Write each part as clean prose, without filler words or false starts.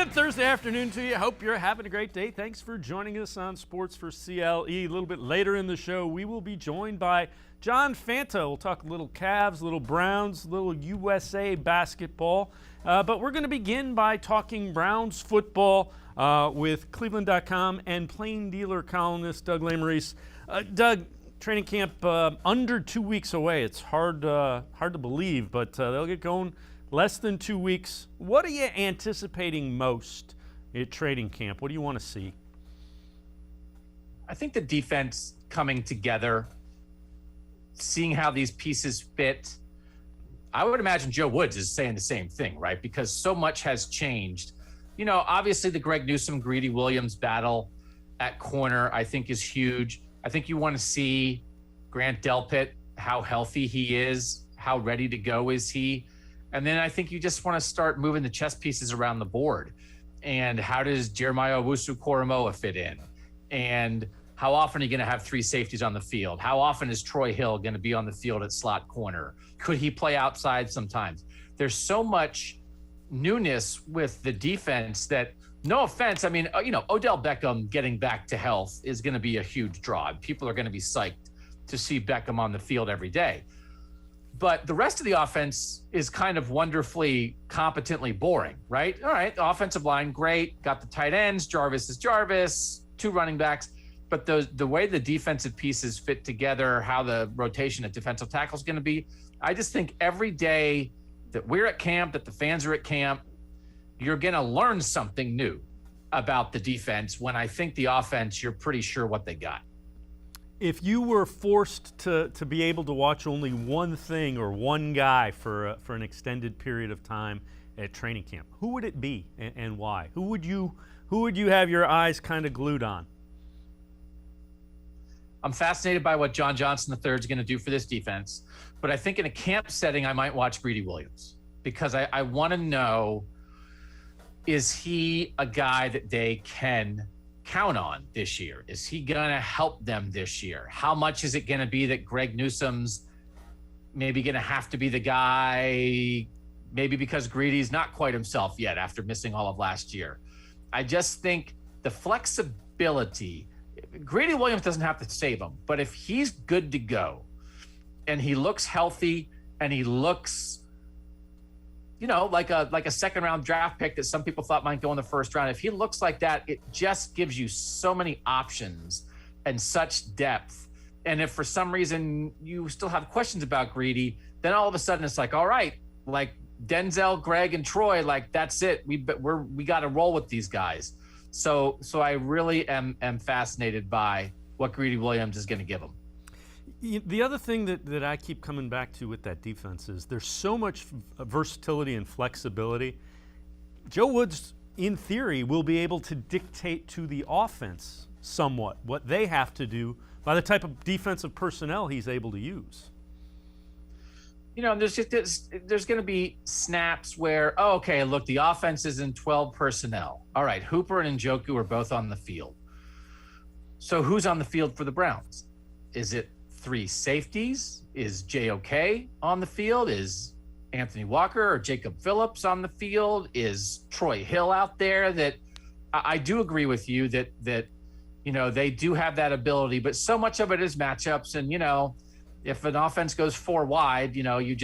Good Thursday afternoon to you. Hope you're having a great day. Thanks for joining us on Sports4CLE. A little bit later in the show, we will be joined by John Fanta. We'll talk a little Cavs, a little Browns, a little USA basketball. But we're going to begin by talking Browns football with cleveland.com and plain dealer columnist Doug Lesmerises. Doug, training camp under 2 weeks away. It's hard to believe, but they'll get going less than 2 weeks. What are you anticipating most at training camp? What do you want to see? I think the defense coming together, seeing how these pieces fit. I would imagine Joe Woods is saying the same thing, right? Because so much has changed. You know, obviously the Greg Newsome, Greedy Williams battle at corner, I think is huge. I think you want to see Grant Delpit, how healthy he is, how ready to go is he. And then I think you just want to start moving the chess pieces around the board. And how does Jeremiah Owusu-Koramoah fit in? And how often are you going to have three safeties on the field? How often is Troy Hill going to be on the field at slot corner? Could he play outside sometimes? There's so much newness with the defense that, no offense, I mean, you know, Odell Beckham getting back to health is going to be a huge draw. People are going to be psyched to see Beckham on the field every day. But the rest of the offense is kind of wonderfully, competently boring, right? All right, the offensive line, great. Got the tight ends, Jarvis is Jarvis, two running backs. But the way the defensive pieces fit together, how the rotation at defensive tackle is going to be, I just think every day that we're at camp, that the fans are at camp, you're going to learn something new about the defense when I think the offense, you're pretty sure what they got. If you were forced to be able to watch only one thing or one guy for an extended period of time at training camp, who would it be and why? Who would you have your eyes kind of glued on? I'm fascinated by what John Johnson III is going to do for this defense, but I think in a camp setting, I might watch Greedy Williams because I want to know, is he a guy that they can count on this year? Is he going to help them this year? How much is it going to be that Greg Newsome's maybe going to have to be the guy, maybe because Greedy's not quite himself yet after missing all of last year? I just think the flexibility, Greedy Williams doesn't have to save him, but if he's good to go and he looks healthy and he looks, you know, like a second round draft pick that some people thought might go in the first round. If he looks like that, it just gives you so many options and such depth. And if for some reason you still have questions about Greedy, then all of a sudden it's like, all right, like Denzel, Greg, and Troy, like that's it. We got to roll with these guys. So I really am fascinated by what Greedy Williams is going to give them. The other thing that I keep coming back to with that defense is there's so much versatility and flexibility. Joe Woods, in theory, will be able to dictate to the offense somewhat what they have to do by the type of defensive personnel he's able to use. You know, there's going to be snaps where, oh, okay, look, the offense is in 12 personnel. All right, Hooper and Njoku are both on the field. So who's on the field for the Browns? Is it three safeties? Is JOK on the field? Is Anthony Walker or Jacob Phillips on the field? Is Troy Hill out there? That I do agree with you that you know, they do have that ability, but so much of it is matchups. And, you know, if an offense goes four wide, you know, you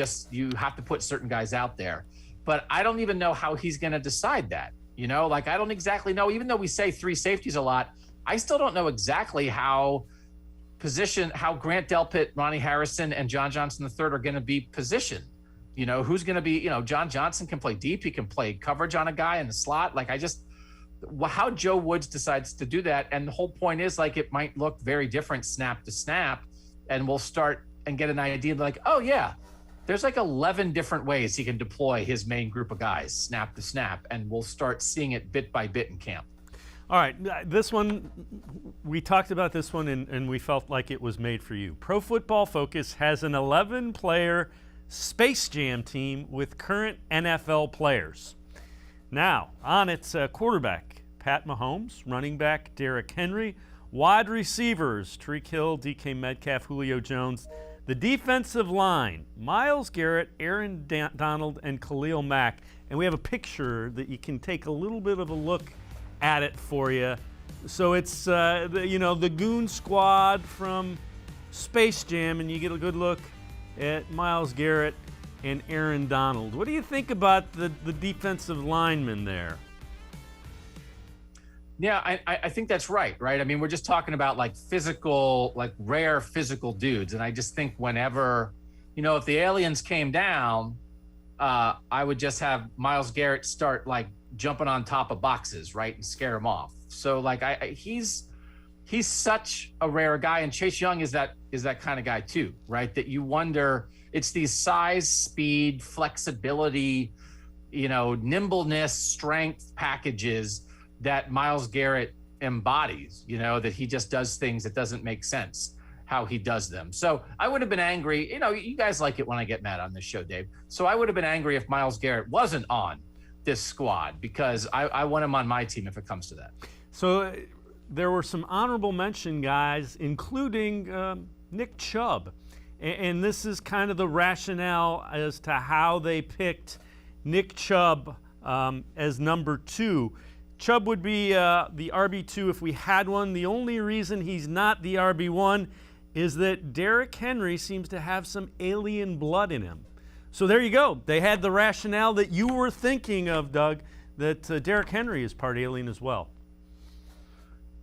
have to put certain guys out there. But I don't even know how he's going to decide that. You know, like I don't exactly know, even though we say three safeties a lot, I still don't know exactly how Grant Delpit, Ronnie Harrison, and John Johnson III are going to be positioned. You know, who's going to be, you know, John Johnson can play deep. He can play coverage on a guy in the slot. Like how Joe Woods decides to do that. And the whole point is like, it might look very different snap to snap. And we'll start and get an idea like, oh yeah, there's like 11 different ways he can deploy his main group of guys snap to snap. And we'll start seeing it bit by bit in camp. All right, this one, we talked about this one and we felt like it was made for you. Pro Football Focus has an 11-player Space Jam team with current NFL players. Now, on its quarterback, Pat Mahomes, running back Derrick Henry, wide receivers, Tyreek Hill, DK Metcalf, Julio Jones. The defensive line, Myles Garrett, Aaron Donald, and Khalil Mack. And we have a picture that you can take a little bit of a look at it for you. So it's, the Goon Squad from Space Jam, and you get a good look at Myles Garrett and Aaron Donald. What do you think about the defensive linemen there? Yeah, I think that's right? I mean, we're just talking about like physical, like rare physical dudes. And I just think whenever, if the aliens came down, I would just have Myles Garrett start like jumping on top of boxes, right, and scare him off. So like he's such a rare guy, and Chase Young is that kind of guy too, right? That you wonder, it's these size, speed, flexibility, nimbleness, strength packages that Myles Garrett embodies, that he just does things that doesn't make sense how he does them. So I would have been angry. You guys like it when I get mad on this show, Dave. So I would have been angry if Myles Garrett wasn't on this squad, because I want him on my team if it comes to that. So there were some honorable mention guys, including Nick Chubb. And this is kind of the rationale as to how they picked Nick Chubb as number 2. Chubb would be the RB2 if we had one. The only reason he's not the RB1 is that Derrick Henry seems to have some alien blood in him. So there you go. They had the rationale that you were thinking of, Doug, that Derrick Henry is part alien as well.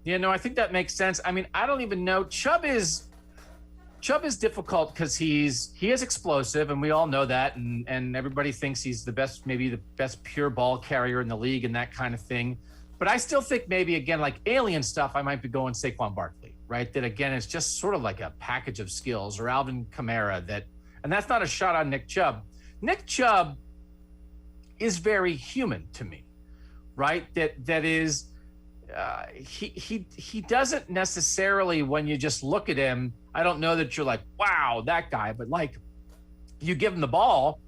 Yeah, no, I think that makes sense. I mean, I don't even know. Chubb is difficult because he is explosive, and we all know that, and everybody thinks he's maybe the best pure ball carrier in the league and that kind of thing. But I still think maybe, again, like alien stuff, I might be going Saquon Barkley, right? That, again, it's just sort of like a package of skills, or Alvin Kamara, and that's not a shot on Nick Chubb. Nick Chubb is very human to me, right? That is, he doesn't necessarily, when you just look at him, I don't know that you're like, wow, that guy, but like you give him the ball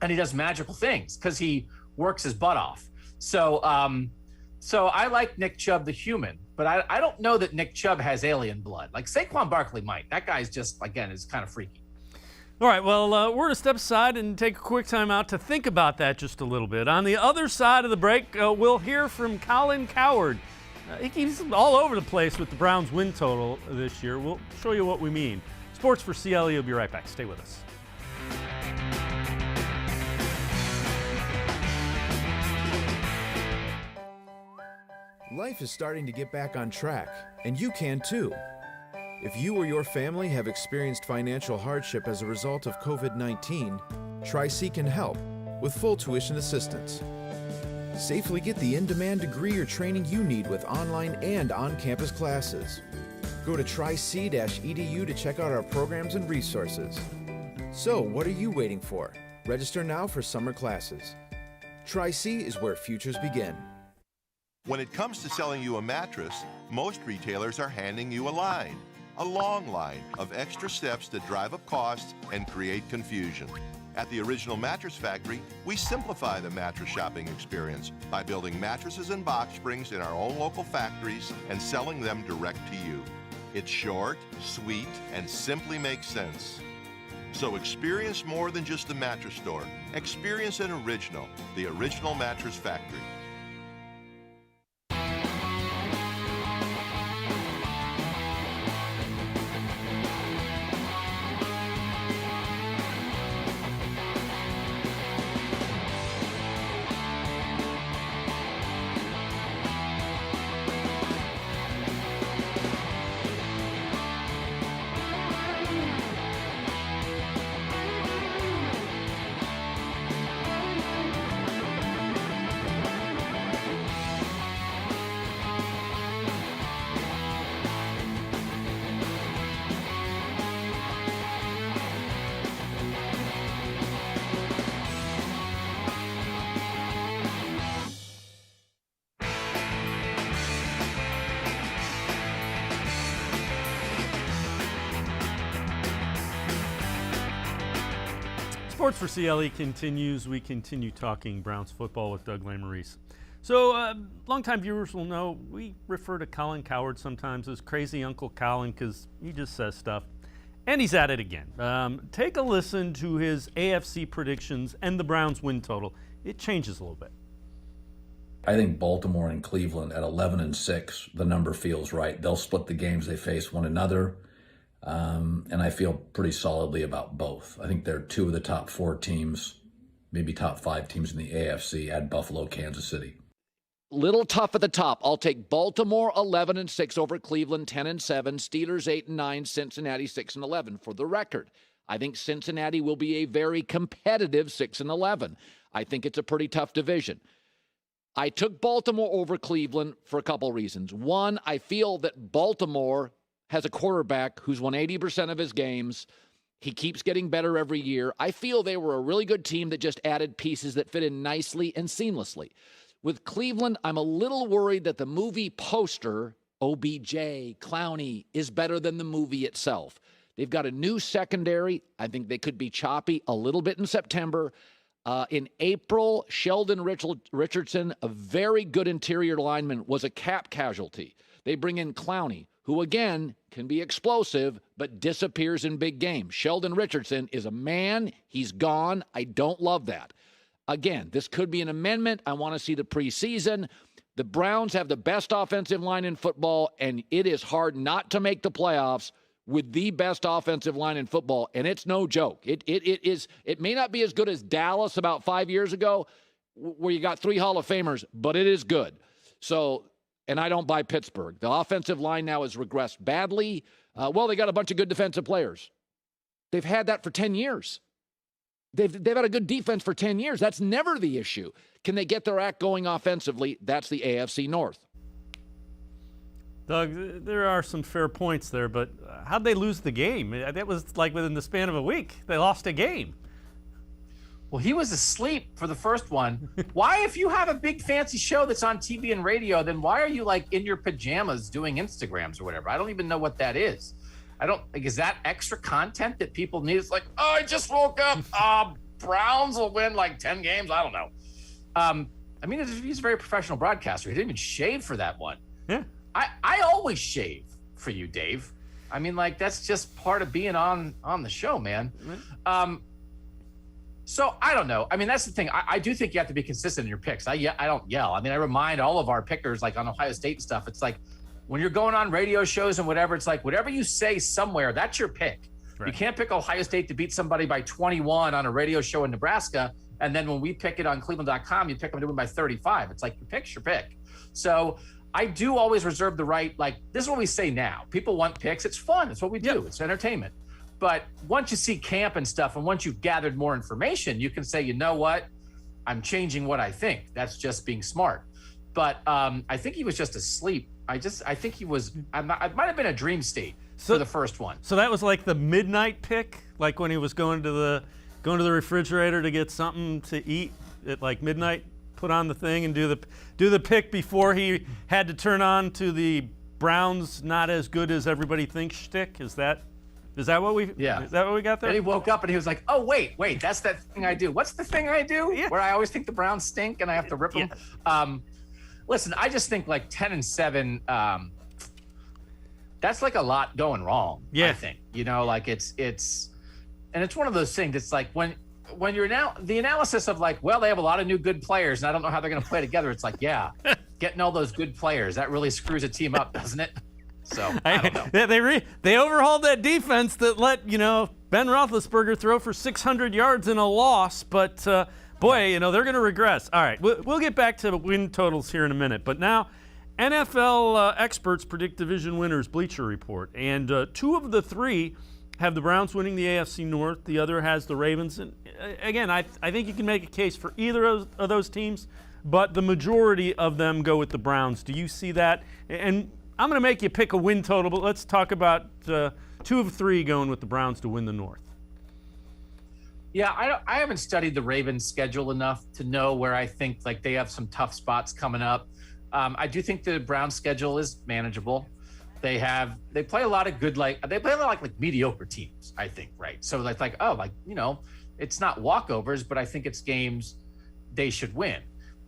and he does magical things because he works his butt off. So I like Nick Chubb, the human, but I don't know that Nick Chubb has alien blood. Like Saquon Barkley might. That guy's just, again, is kind of freaky. All right, well, we're going to step aside and take a quick time out to think about that just a little bit. On the other side of the break, we'll hear from Colin Cowherd. He's all over the place with the Browns' win total this year. We'll show you what we mean. Sports4CLE will be right back. Stay with us. Life is starting to get back on track, and you can too. If you or your family have experienced financial hardship as a result of COVID-19, Tri-C can help with full tuition assistance. Safely get the in-demand degree or training you need with online and on-campus classes. Go to tric-edu to check out our programs and resources. So, what are you waiting for? Register now for summer classes. Tri-C is where futures begin. When it comes to selling you a mattress, most retailers are handing you a line. A long line of extra steps that drive up costs and create confusion. At the Original Mattress Factory, we simplify the mattress shopping experience by building mattresses and box springs in our own local factories and selling them direct to you. It's short, sweet, and simply makes sense. So experience more than just the mattress store. Experience an original, the Original Mattress Factory. Sports4CLE continues. We continue talking Browns football with Doug Lesmerises. So, longtime viewers will know we refer to Colin Cowherd sometimes as Crazy Uncle Colin because he just says stuff. And he's at it again. Take a listen to his AFC predictions and the Browns win total. It changes a little bit. I think Baltimore and Cleveland at 11-6, the number feels right. They'll split the games they face one another, and I feel pretty solidly about both. I think they're two of the top 4 teams, maybe top 5 teams in the AFC. Add Buffalo, Kansas City. Little tough at the top. I'll take Baltimore 11-6 over Cleveland 10-7, Steelers 8-9, Cincinnati 6-11. For the record, I think Cincinnati will be a very competitive 6-11. I think it's a pretty tough division. I took Baltimore over Cleveland for a couple reasons. One, I feel that Baltimore has a quarterback who's won 80% of his games. He keeps getting better every year. I feel they were a really good team that just added pieces that fit in nicely and seamlessly. With Cleveland, I'm a little worried that the movie poster, OBJ, Clowney, is better than the movie itself. They've got a new secondary. I think they could be choppy a little bit in September. In April, Sheldon Richardson, a very good interior lineman, was a cap casualty. They bring in Clowney, who, again, can be explosive, but disappears in big games. Sheldon Richardson is a man. He's gone. I don't love that. Again, this could be an amendment. I want to see the preseason. The Browns have the best offensive line in football, and it is hard not to make the playoffs with the best offensive line in football, and it's no joke. It may not be as good as Dallas about 5 years ago, where you got 3 Hall of Famers, but it is good. So, and I don't buy Pittsburgh. The offensive line now has regressed badly. They got a bunch of good defensive players. They've had that for 10 years. They've had a good defense for 10 years. That's never the issue. Can they get their act going offensively? That's the AFC North. Doug, there are some fair points there, but how'd they lose the game? That was like within the span of a week. They lost a game. Well, he was asleep for the first one. Why, if you have a big fancy show that's on TV and radio, then why are you like in your pajamas doing Instagrams or whatever? I don't even know what that is. Is that extra content that people need? It's like, oh, I just woke up. Browns will win like 10 games. I don't know. He's a very professional broadcaster. He didn't even shave for that one. Yeah. I always shave for you, Dave. That's just part of being on the show, man. So I don't know. That's the thing. I do think you have to be consistent in your picks. I don't yell. I remind all of our pickers, like on Ohio State and stuff, it's like when you're going on radio shows and whatever, it's like whatever you say somewhere, that's your pick. Right. You can't pick Ohio State to beat somebody by 21 on a radio show in Nebraska, and then when we pick it on cleveland.com, you pick them to win by 35. It's like your pick's your pick. So I do always reserve the right, like, this is what we say now. People want picks. It's fun. It's what we do. Yep. It's entertainment. But once you see camp and stuff, and once you've gathered more information, you can say, you know what? I'm changing what I think. That's just being smart. But I think he was just asleep. I think he was, it might have been a dream state for the first one. So that was like the midnight pick, like when he was going to the refrigerator to get something to eat at like midnight, put on the thing and do the pick before he had to turn on to the Browns not as good as everybody thinks shtick. Is that what we got there? And he woke up and he was like, oh, wait, that's that thing I do. What's the thing I do? Yeah. Where I always think the Browns stink and I have to rip them. Listen, I just think like 10-7, that's like a lot going wrong. Yeah. I think, and it's one of those things. It's like when you're now the analysis of like, well, they have a lot of new good players and I don't know how they're going to play together. It's like, yeah, getting all those good players, that really screws a team up, doesn't it? So I don't know. They overhauled that defense that let Ben Roethlisberger throw for 600 yards in a loss, but they're going to regress. All right, we'll get back to win totals here in a minute, but now NFL experts predict division winners. Bleacher Report, and 2 of the 3 have the Browns winning the AFC North. The other has the Ravens. And again, I think you can make a case for either of those teams, but the majority of them go with the Browns. Do you see that? And I'm going to make you pick a win total, but let's talk about 2 of 3 going with the Browns to win the North. Yeah, I haven't studied the Ravens' schedule enough to know where I think like they have some tough spots coming up. I do think the Browns' schedule is manageable. They play a lot of good, they play a lot like mediocre teams, I think, right? So it's not walkovers, but I think it's games they should win.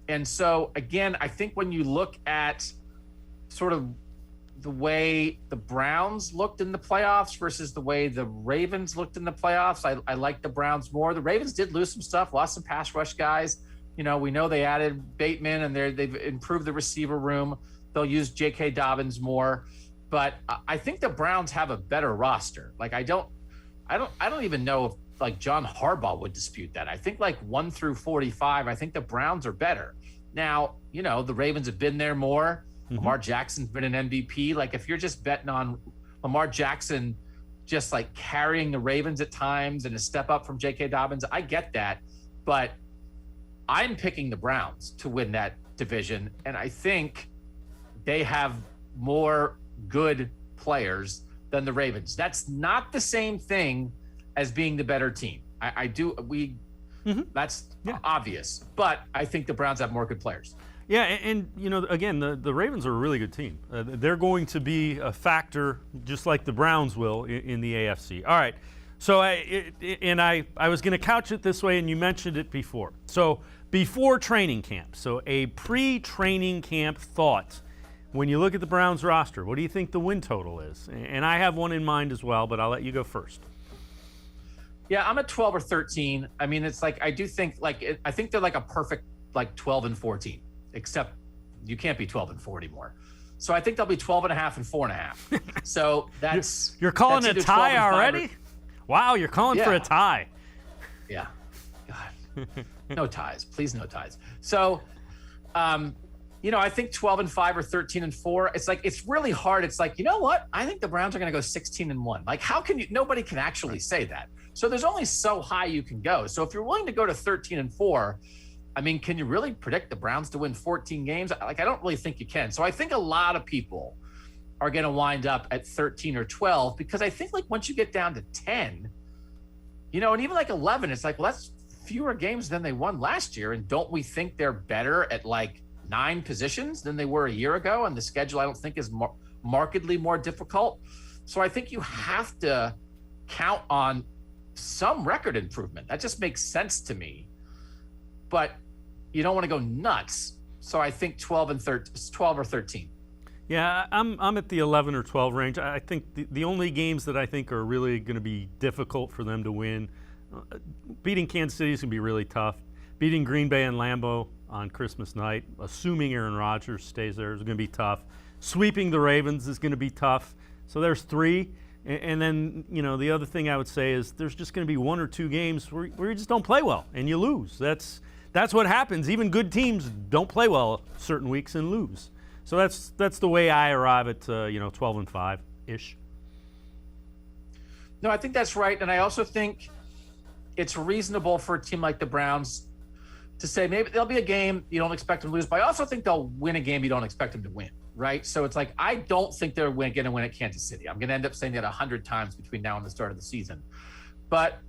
And so again, I think when you look at sort of the way the Browns looked in the playoffs versus the way the Ravens looked in the playoffs. I like the Browns more. The Ravens did lose some stuff, lost some pass rush guys. We know they added Bateman, and they've improved the receiver room. They'll use J.K. Dobbins more, but I think the Browns have a better roster. Like I don't even know if like John Harbaugh would dispute that. I think like 1 through 45, I think the Browns are better. Now, the Ravens have been there more. Mm-hmm. Lamar Jackson's been an MVP. Like if you're just betting on Lamar Jackson just like carrying the Ravens at times and a step up from J.K. Dobbins, I get that, but I'm picking the Browns to win that division, and I think they have more good players than the Ravens. That's not the same thing as being the better team. That's obvious, but I think the Browns have more good players. Yeah, and again, the Ravens are a really good team. They're going to be a factor just like the Browns will in the AFC. All right, so I was going to couch it this way, and you mentioned it before. So before training camp, so a pre-training camp thought. When you look at the Browns roster, what do you think the win total is? And I have one in mind as well, but I'll let you go first. Yeah, I'm at 12 or 13. I mean, it's like I do think I think they're like a perfect like 12 and 14, except you can't be 12 and 4 anymore. So I think they'll be 12 and a half and 4.5. So you're calling it a tie already? Wow, you're calling for a tie. Yeah. God. No ties. Please, no ties. So, I think 12 and 5 or 13 and 4. It's like it's really hard. It's like, you know what? I think the Browns are going to go 16 and 1. Like, how can you? Nobody can actually say that. So there's only so high you can go. So if you're willing to go to 13 and 4, I mean, can you really predict the Browns to win 14 games? Like, I don't really think you can. So I think a lot of people are going to wind up at 13 or 12 because I think like once you get down to 10, and even like 11, it's like, well, that's fewer games than they won last year. And don't we think they're better at like 9 positions than they were a year ago? And the schedule, I don't think, is markedly more difficult. So I think you have to count on some record improvement. That just makes sense to me. But you don't want to go nuts. So I think 12 or 13. Yeah, I'm at the 11 or 12 range. I think the only games that I think are really going to be difficult for them to win, beating Kansas City is going to be really tough. Beating Green Bay and Lambeau on Christmas night, assuming Aaron Rodgers stays there, is going to be tough. Sweeping the Ravens is going to be tough. So there's 3. And then, the other thing I would say is there's just going to be 1 or 2 games where you just don't play well and you lose. That's what happens. Even good teams don't play well certain weeks and lose. So that's the way I arrive at 12 and 5-ish. No, I think that's right. And I also think it's reasonable for a team like the Browns to say maybe there'll be a game you don't expect them to lose, but I also think they'll win a game you don't expect them to win, right? So it's like, I don't think they're going to win at Kansas City. I'm going to end up saying that 100 times between now and the start of the season. But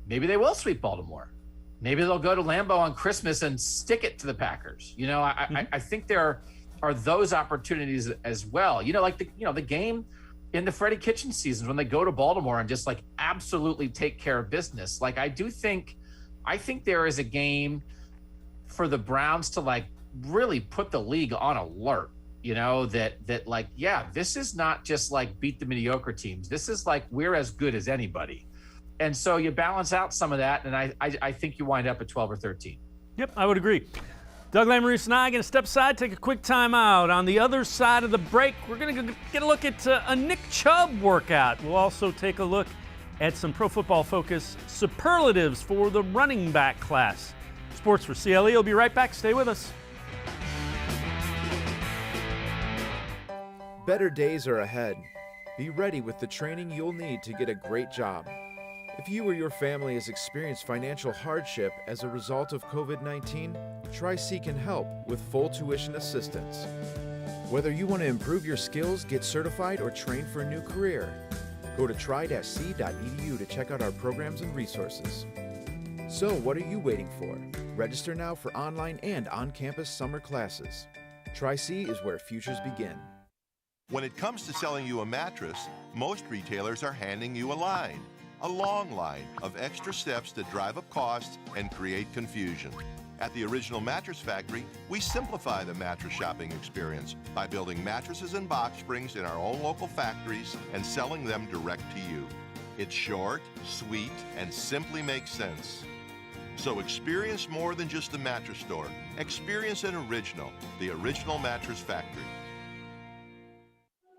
maybe they will sweep Baltimore. Maybe they'll go to Lambeau on Christmas and stick it to the Packers. I think there are those opportunities as well. Like the game in the Freddie Kitchens seasons when they go to Baltimore and just like absolutely take care of business. Like I think there is a game for the Browns to like really put the league on alert, that like, yeah, this is not just like beat the mediocre teams. This is like, we're as good as anybody. And so you balance out some of that. And I think you wind up at 12 or 13. Yep, I would agree. Doug Lesmerises and I are going to step aside, take a quick time out. On the other side of the break, we're going to get a look at a Nick Chubb workout. We'll also take a look at some Pro Football Focus superlatives for the running back class. Sports4CLE will be right back. Stay with us. Better days are ahead. Be ready with the training you'll need to get a great job. If you or your family has experienced financial hardship as a result of COVID-19, Tri-C can help with full tuition assistance. Whether you want to improve your skills, get certified, or train for a new career, go to tri-c.edu to check out our programs and resources. So what are you waiting for? Register now for online and on-campus summer classes. Tri-C is where futures begin. When it comes to selling you a mattress, most retailers are handing you a line. A long line of extra steps that drive up costs and create confusion. At the Original Mattress Factory, we simplify the mattress shopping experience by building mattresses and box springs in our own local factories and selling them direct to you. It's short, sweet, and simply makes sense. So experience more than just the mattress store. Experience an original, the Original Mattress Factory.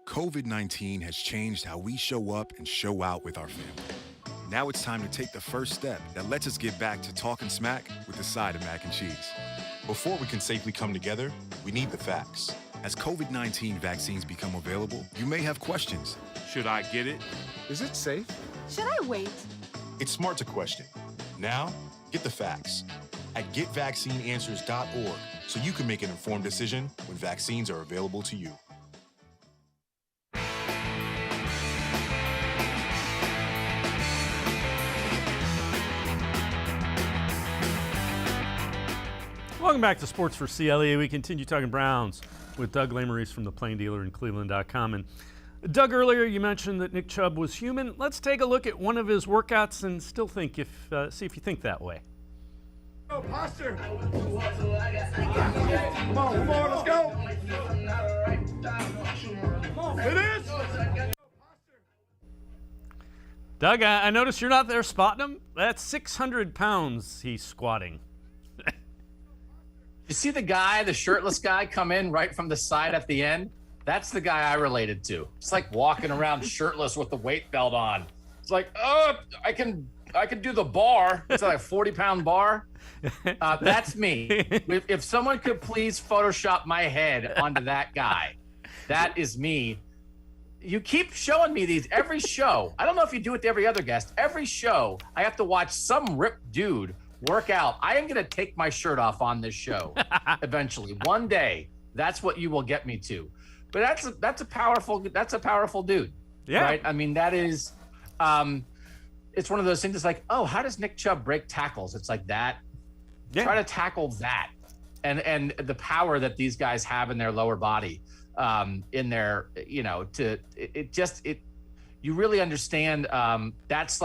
COVID-19 has changed how we show up and show out with our family. Now it's time to take the first step that lets us get back to talking smack with a side of mac and cheese. Before we can safely come together, we need the facts. As COVID-19 vaccines become available, you may have questions. Should I get it? Is it safe? Should I wait? It's smart to question. Now, get the facts at getvaccineanswers.org so you can make an informed decision when vaccines are available to you. Welcome back to Sports for CLE. We continue talking Browns with Doug Lesmerises from the Plain Dealer and cleveland.com. And Doug, earlier you mentioned that Nick Chubb was human. Let's take a look at one of his workouts and see if you think that way. Go, posture. Come on, let's go. It is. Doug, I noticed you're not there spotting him. That's 600 pounds he's squatting. You see the guy, the shirtless guy, come in right from the side at the end? That's the guy I related to. It's like walking around shirtless with the weight belt on. It's like, oh, I can do the bar. It's like a 40-pound bar. That's me. If someone could please Photoshop my head onto that guy, that is me. You keep showing me these every show. I don't know if you do it to every other guest. Every show, I have to watch some ripped dude work out. I am going to take my shirt off on this show eventually. One day, that's what you will get me to. But that's a powerful dude. Yeah. Right? I mean, that is it's one of those things. It's like, oh, how does Nick Chubb break tackles? It's like that. Yeah. Try to tackle that. And the power that these guys have in their lower body, in their, you really understand. That's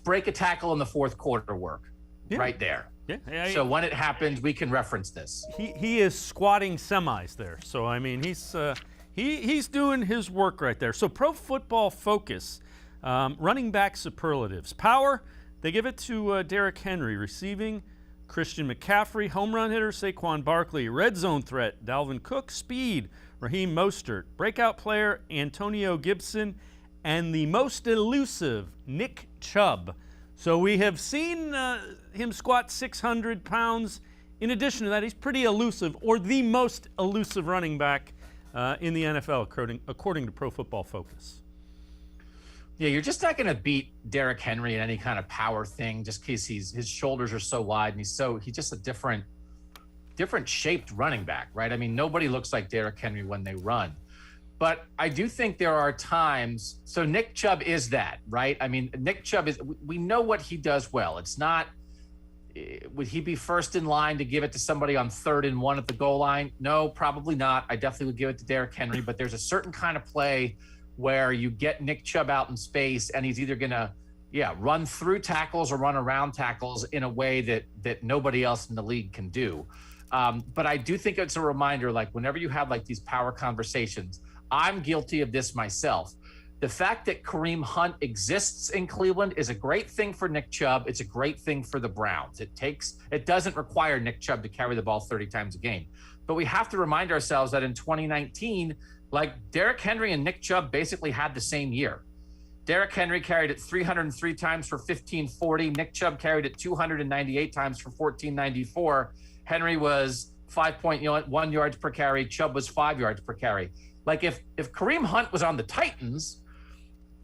break a tackle in the fourth quarter work. Yeah. Right there. Yeah. So when it happens, we can reference this. He is squatting semis there. So I mean, he's doing his work right there. So Pro Football Focus, running back superlatives. Power, they give it to Derrick Henry. Receiving, Christian McCaffrey. Home run hitter, Saquon Barkley. Red zone threat, Dalvin Cook. Speed, Raheem Mostert. Breakout player, Antonio Gibson. And the most elusive, Nick Chubb. So we have seen him squat 600 pounds. In addition to that, he's pretty elusive, or the most elusive running back in the NFL, according to Pro Football Focus. Yeah, you're just not going to beat Derrick Henry in any kind of power thing, just because his shoulders are so wide and he's just a different shaped running back, right? I mean, nobody looks like Derrick Henry when they run. But I do think there are times, so Nick Chubb is that, right? I mean, Nick Chubb we know what he does well. It's not, would he be first in line to give it to somebody on 3rd and 1 at the goal line? No, probably not. I definitely would give it to Derrick Henry, but there's a certain kind of play where you get Nick Chubb out in space and he's either going to, run through tackles or run around tackles in a way that nobody else in the league can do. But I do think it's a reminder, like whenever you have like these power conversations, I'm guilty of this myself. The fact that Kareem Hunt exists in Cleveland is a great thing for Nick Chubb. It's a great thing for the Browns. It doesn't require Nick Chubb to carry the ball 30 times a game. But we have to remind ourselves that in 2019, like Derrick Henry and Nick Chubb basically had the same year. Derrick Henry carried it 303 times for 1,540. Nick Chubb carried it 298 times for 1,494. Henry was 5.1 yards per carry. Chubb was 5 yards per carry. Like if Kareem Hunt was on the Titans,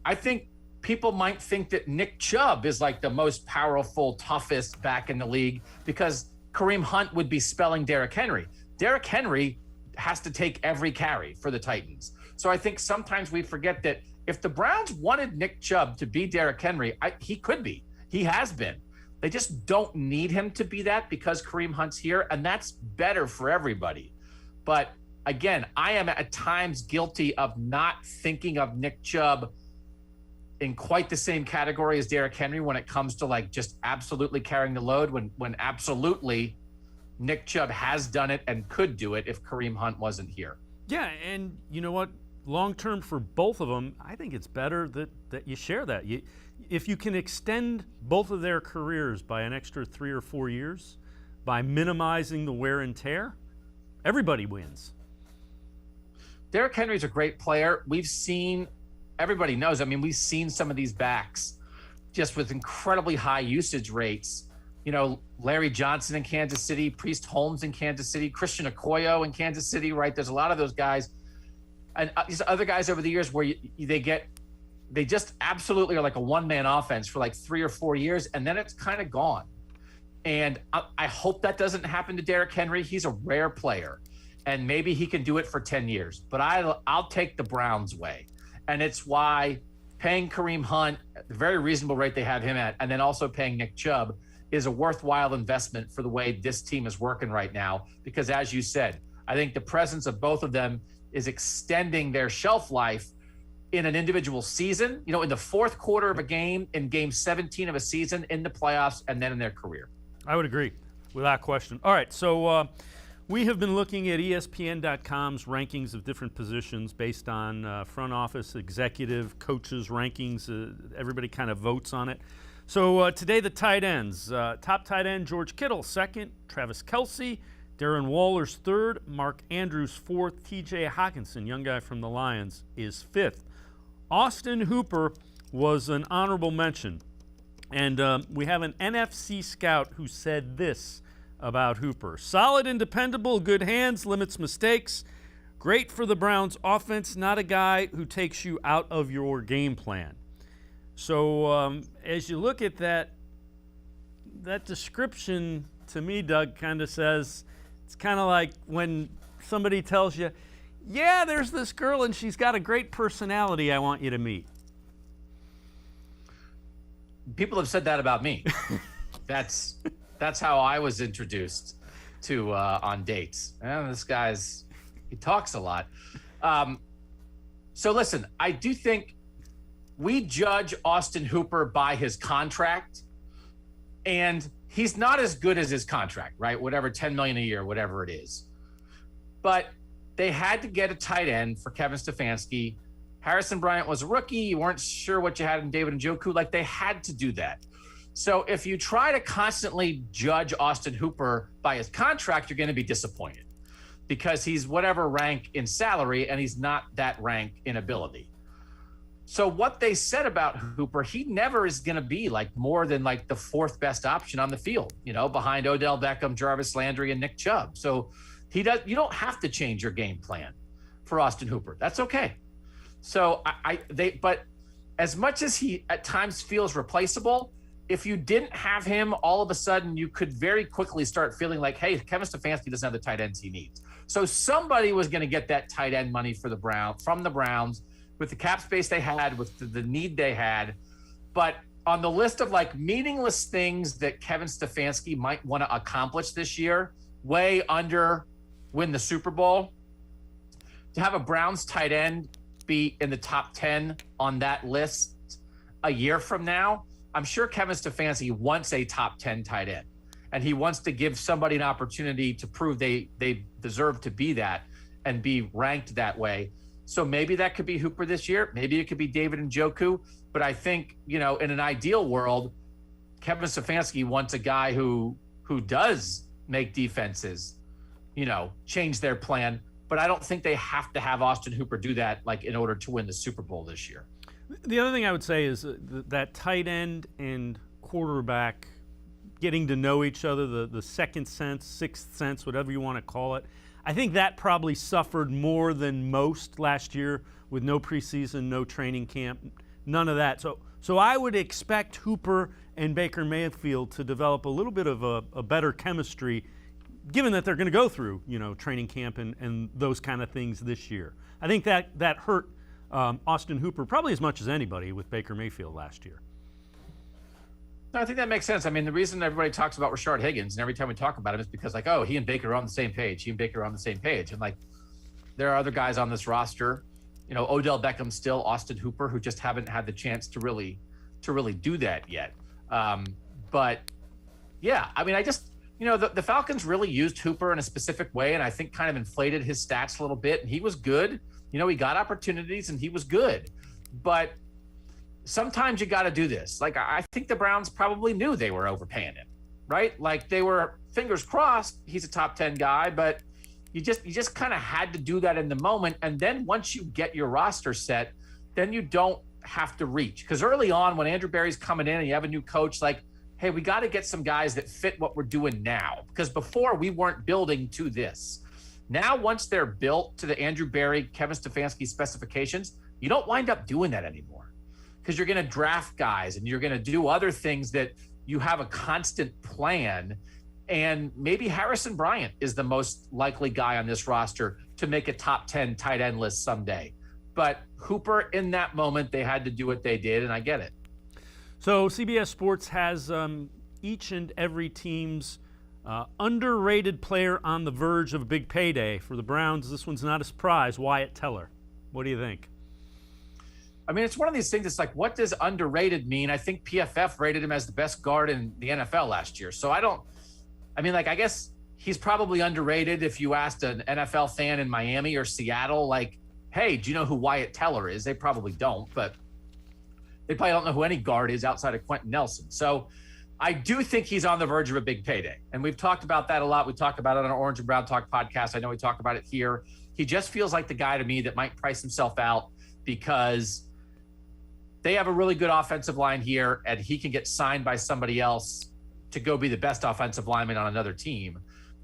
I think people might think that Nick Chubb is like the most powerful, toughest back in the league because Kareem Hunt would be spelling Derrick Henry. Derrick Henry has to take every carry for the Titans. So I think sometimes we forget that if the Browns wanted Nick Chubb to be Derrick Henry, he could be. He has been. They just don't need him to be that because Kareem Hunt's here, and that's better for everybody. But again, I am at times guilty of not thinking of Nick Chubb in quite the same category as Derrick Henry when it comes to like just absolutely carrying the load, when absolutely Nick Chubb has done it and could do it if Kareem Hunt wasn't here. Yeah, and you know what? Long term for both of them, I think it's better that you share that. If you can extend both of their careers by an extra 3 or 4 years, by minimizing the wear and tear, everybody wins. Derrick Henry's a great player. We've seen, everybody knows, I mean, we've seen some of these backs just with incredibly high usage rates. You know, Larry Johnson in Kansas City, Priest Holmes in Kansas City, Christian Okoye in Kansas City, right? There's a lot of those guys. And these other guys over the years where they just absolutely are like a one-man offense for like 3 or 4 years, and then it's kind of gone. And I hope that doesn't happen to Derrick Henry. He's a rare player, and maybe he can do it for 10 years. But I'll take the Browns' way. And it's why paying Kareem Hunt at the very reasonable rate they have him at, and then also paying Nick Chubb, is a worthwhile investment for the way this team is working right now. Because as you said, I think the presence of both of them is extending their shelf life in an individual season, you know, in the fourth quarter of a game, in game 17 of a season, in the playoffs, and then in their career. I would agree, without question. All right, so we have been looking at ESPN.com's rankings of different positions based on front office, executive, coaches' rankings. Everybody kind of votes on it. So today, the tight ends. Top tight end, George Kittle, second. Travis Kelce. Darren Waller's third. Mark Andrews, fourth. TJ Hawkinson, young guy from the Lions, is fifth. Austin Hooper was an honorable mention. And we have an NFC scout who said this about Hooper. Solid and dependable, good hands, limits mistakes. Great for the Browns offense, not a guy who takes you out of your game plan. So as you look at that description, to me, Doug, kind of says, it's kind of like when somebody tells you, yeah, there's this girl and she's got a great personality I want you to meet. People have said that about me. That's how I was introduced to on dates. This guy's, he talks a lot. So listen, I do think we judge Austin Hooper by his contract, and he's not as good as his contract, right? Whatever, $10 million a year, whatever it is. But they had to get a tight end for Kevin Stefanski. Harrison Bryant was a rookie. You weren't sure what you had in David Njoku. Like, they had to do that. So if you try to constantly judge Austin Hooper by his contract, you're going to be disappointed because he's whatever rank in salary and he's not that rank in ability. So what they said about Hooper, he never is going to be like more than like the fourth best option on the field, you know, behind Odell Beckham, Jarvis Landry, and Nick Chubb. So you don't have to change your game plan for Austin Hooper. That's okay. So but as much as he at times feels replaceable, if you didn't have him, all of a sudden you could very quickly start feeling like, hey, Kevin Stefanski doesn't have the tight ends he needs. So somebody was going to get that tight end money from the Browns with the cap space they had, with the need they had. But on the list of like meaningless things that Kevin Stefanski might want to accomplish this year, way under win the Super Bowl, to have a Browns tight end be in the top 10 on that list a year from now, I'm sure Kevin Stefanski wants a top 10 tight end. And he wants to give somebody an opportunity to prove they deserve to be that and be ranked that way. So maybe that could be Hooper this year. Maybe it could be David Njoku. But I think, you know, in an ideal world, Kevin Stefanski wants a guy who does make defenses, you know, change their plan. But I don't think they have to have Austin Hooper do that, like, in order to win the Super Bowl this year. The other thing I would say is that tight end and quarterback getting to know each other, the second sense, sixth sense, whatever you want to call it, I think that probably suffered more than most last year with no preseason, no training camp, none of that. So I would expect Hooper and Baker Mayfield to develop a little bit of a better chemistry, given that they're going to go through, you know, training camp and those kind of things this year. I think that hurt Austin Hooper probably as much as anybody with Baker Mayfield last year. No, I think that makes sense. I mean, the reason everybody talks about Rashard Higgins, and every time we talk about him, is because, like, oh, he and Baker are on the same page. He and Baker are on the same page. And, like, there are other guys on this roster, you know, Odell Beckham still, Austin Hooper, who just haven't had the chance to really do that yet. But, yeah, I mean, the Falcons really used Hooper in a specific way, and I think kind of inflated his stats a little bit. And he was good. He got opportunities and he was good. But sometimes you got to do this. Like, I think the Browns probably knew they were overpaying him, right? Like, they were fingers crossed he's a top 10 guy, but you just kind of had to do that in the moment. And then once you get your roster set, then you don't have to reach. Because early on, when Andrew Berry's coming in and you have a new coach, like, hey, we got to get some guys that fit what we're doing now. Because before, we weren't building to this. Now, once they're built to the Andrew Berry, Kevin Stefanski specifications, you don't wind up doing that anymore. Because you're going to draft guys and you're going to do other things that you have a constant plan. And maybe Harrison Bryant is the most likely guy on this roster to make a top 10 tight end list someday. But Hooper, in that moment, they had to do what they did, and I get it. So CBS Sports has each and every team's underrated player on the verge of a big payday. For the Browns, this one's not a surprise. Wyatt Teller. What do you think? I mean, it's one of these things. It's like, what does underrated mean? I think PFF rated him as the best guard in the NFL last year. So I guess he's probably underrated if you asked an NFL fan in Miami or Seattle, like, hey, do you know who Wyatt Teller is? They probably don't, but they probably don't know who any guard is outside of Quentin Nelson. So I do think he's on the verge of a big payday. And we've talked about that a lot. We talked about it on our Orange and Brown Talk podcast. I know we talk about it here. He just feels like the guy to me that might price himself out because they have a really good offensive line here, and he can get signed by somebody else to go be the best offensive lineman on another team.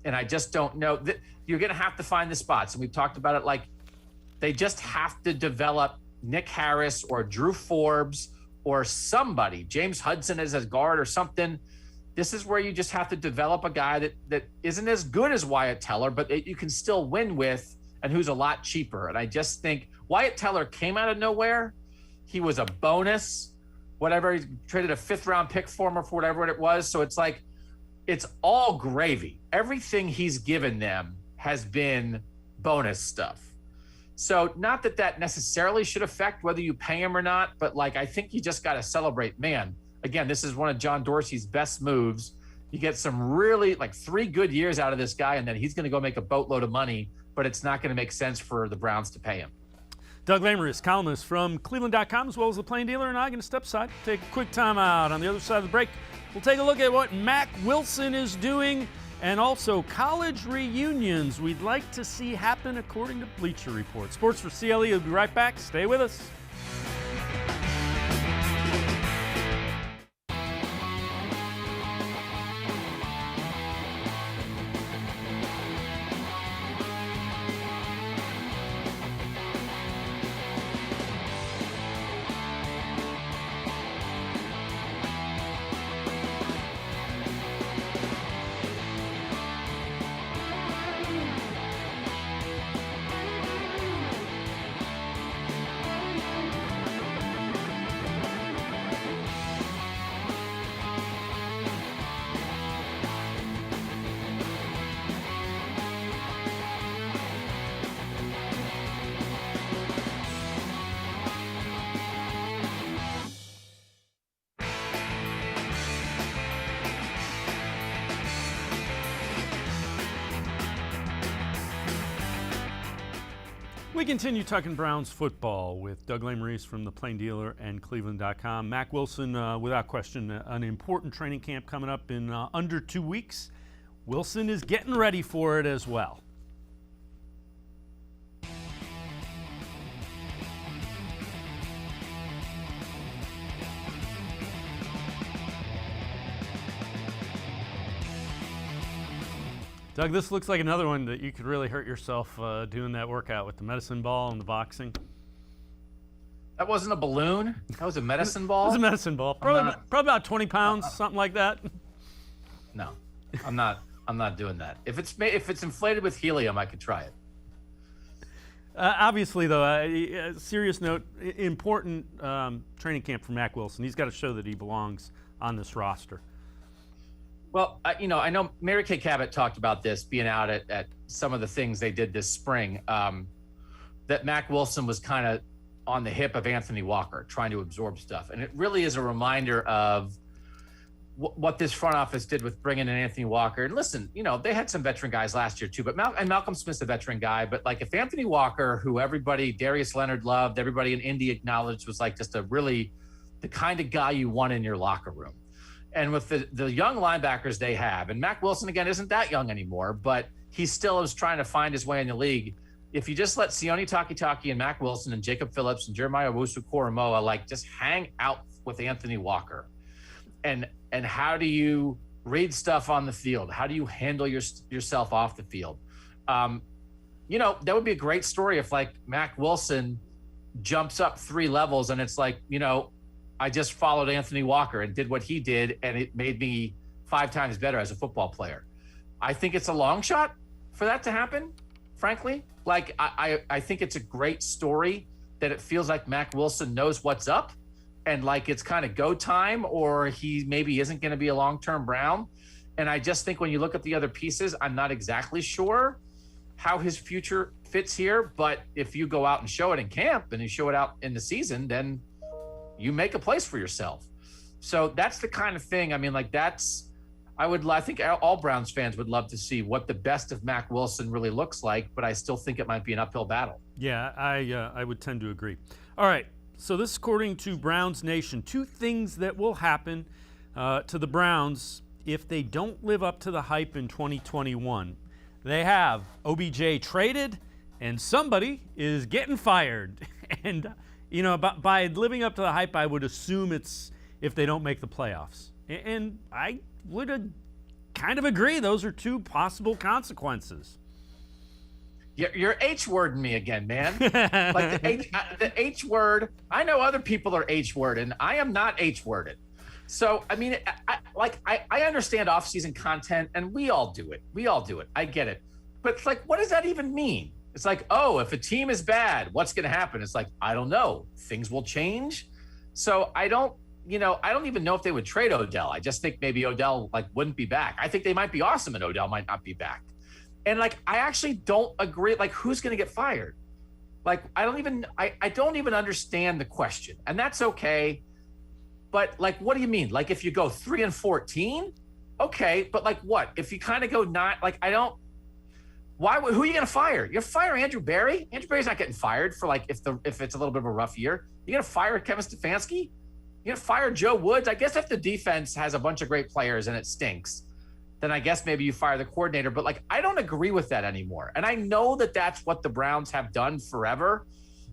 And I just don't know that you're going to have to find the spots. And we've talked about it. Like, they just have to develop Nick Harris or Drew Forbes or somebody, James Hudson as a guard or something. This is where you just have to develop a guy that isn't as good as Wyatt Teller, but you can still win with, and who's a lot cheaper. And I just think Wyatt Teller came out of nowhere. He was a bonus, whatever. He traded a 5th-round pick for him or for whatever it was. So it's like, it's all gravy. Everything he's given them has been bonus stuff. So not that necessarily should affect whether you pay him or not, but like, I think you just got to celebrate, man. Again, this is one of John Dorsey's best moves. You get some really 3 good years out of this guy, and then he's going to go make a boatload of money, but it's not going to make sense for the Browns to pay him. Doug Lesmerises, columnist from cleveland.com, as well as the Plain Dealer, and I'm going to step aside, take a quick time out. On the other side of the break, we'll take a look at what Mack Wilson is doing and also college reunions we'd like to see happen according to Bleacher Report. Sports4CLE will be right back. Stay with us. We continue talking Browns football with Doug Lesmerises from the Plain Dealer and cleveland.com. Mack Wilson, without question, an important training camp coming up in under 2 weeks. Wilson is getting ready for it as well. Doug, this looks like another one that you could really hurt yourself doing that workout with the medicine ball and the boxing. That wasn't a balloon. That was a medicine ball. It was a medicine ball. Probably about 20 pounds, something like that. No, I'm not doing that. If it's inflated with helium, I could try it. Obviously, though, a serious note, important training camp for Mack Wilson. He's got to show that he belongs on this roster. Well, I know Mary Kay Cabot talked about this being out at some of the things they did this spring, that Mack Wilson was kind of on the hip of Anthony Walker, trying to absorb stuff. And it really is a reminder of what this front office did with bringing in Anthony Walker. And listen, they had some veteran guys last year too, but Malcolm Smith's a veteran guy. But like if Anthony Walker, who Darius Leonard loved, everybody in Indy acknowledged was like just the kind of guy you want in your locker room. And with the young linebackers they have, and Mack Wilson, again, isn't that young anymore, but he still is trying to find his way in the league. If you just let Sione Takitaki and Mack Wilson and Jacob Phillips and Jeremiah Owusu-Koramoah like just hang out with Anthony Walker, and how do you read stuff on the field? How do you handle yourself off the field? That would be a great story if like Mack Wilson jumps up 3 levels and it's like, I just followed Anthony Walker and did what he did, and it made me 5 times better as a football player. I think it's a long shot for that to happen, frankly. Like, I think it's a great story that it feels like Mack Wilson knows what's up and like it's kind of go time, or he maybe isn't going to be a long-term Brown. And I just think when you look at the other pieces, I'm not exactly sure how his future fits here. But if you go out and show it in camp and you show it out in the season, then you make a place for yourself. So that's the kind of thing. I mean, like I think all Browns fans would love to see what the best of Mack Wilson really looks like, but I still think it might be an uphill battle. Yeah, I would tend to agree. All right, so this is according to Browns Nation. 2 things that will happen to the Browns if they don't live up to the hype in 2021. They have OBJ traded, and somebody is getting fired. And by living up to the hype, I would assume it's if they don't make the playoffs. And I would kind of agree. Those are 2 possible consequences. You're H-wording me again, man. Like the H word. I know other people are H-word, and I am not H-worded. So, I mean, I understand off-season content, and we all do it. I get it. But it's like, what does that even mean? It's like, oh, if a team is bad, what's going to happen? It's like, I don't know. Things will change. So I don't even know if they would trade Odell. I just think maybe Odell wouldn't be back. I think they might be awesome and Odell might not be back. And I actually don't agree. Like, who's going to get fired? Like, I don't even understand the question, and that's okay. But what do you mean? Like, if you go 3-14, okay. But what if you kind of go not I don't. Who are you going to fire? You're fire Andrew Berry. Andrew Berry's not getting fired for if it's a little bit of a rough year. You're going to fire Kevin Stefanski? You're going to fire Joe Woods? I guess if the defense has a bunch of great players and it stinks, then I guess maybe you fire the coordinator. But I don't agree with that anymore. And I know that that's what the Browns have done forever.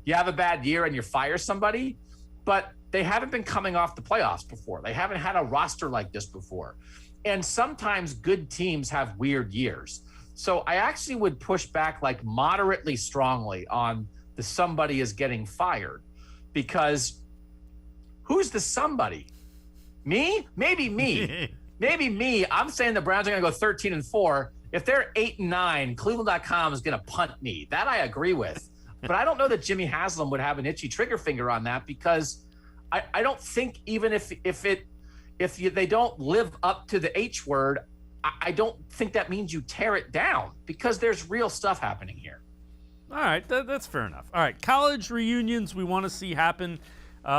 You have a bad year and you fire somebody, but they haven't been coming off the playoffs before. They haven't had a roster like this before. And sometimes good teams have weird years. So I actually would push back moderately strongly on the somebody is getting fired, because who's the somebody? Me? Maybe me. Maybe me. I'm saying the Browns are going to go 13-4. If they're 8-9, cleveland.com is going to punt me. That I agree with. But I don't know that Jimmy Haslam would have an itchy trigger finger on that, because I don't think even if they don't live up to the H word, I don't think that means you tear it down, because there's real stuff happening here. All right, that's fair enough. All right, college reunions we want to see happen.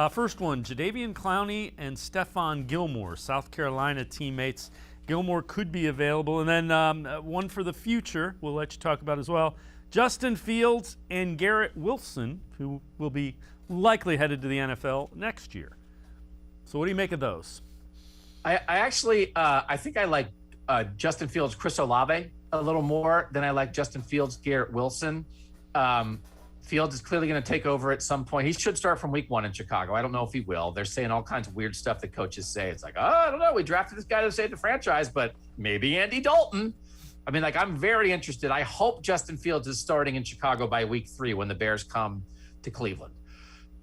First one, Jadeveon Clowney and Stephon Gilmore, South Carolina teammates. Gilmore could be available. And then one for the future we'll let you talk about as well. Justin Fields and Garrett Wilson, who will be likely headed to the NFL next year. So what do you make of those? I actually think I like Justin Fields, Chris Olave a little more than I like Justin Fields, Garrett Wilson. Fields is clearly going to take over at some point. He should start from week 1 in Chicago. I don't know if he will. They're saying all kinds of weird stuff that coaches say. It's like, I don't know. We drafted this guy to save the franchise, but maybe Andy Dalton. I mean, I'm very interested. I hope Justin Fields is starting in Chicago by week 3 when the Bears come to Cleveland.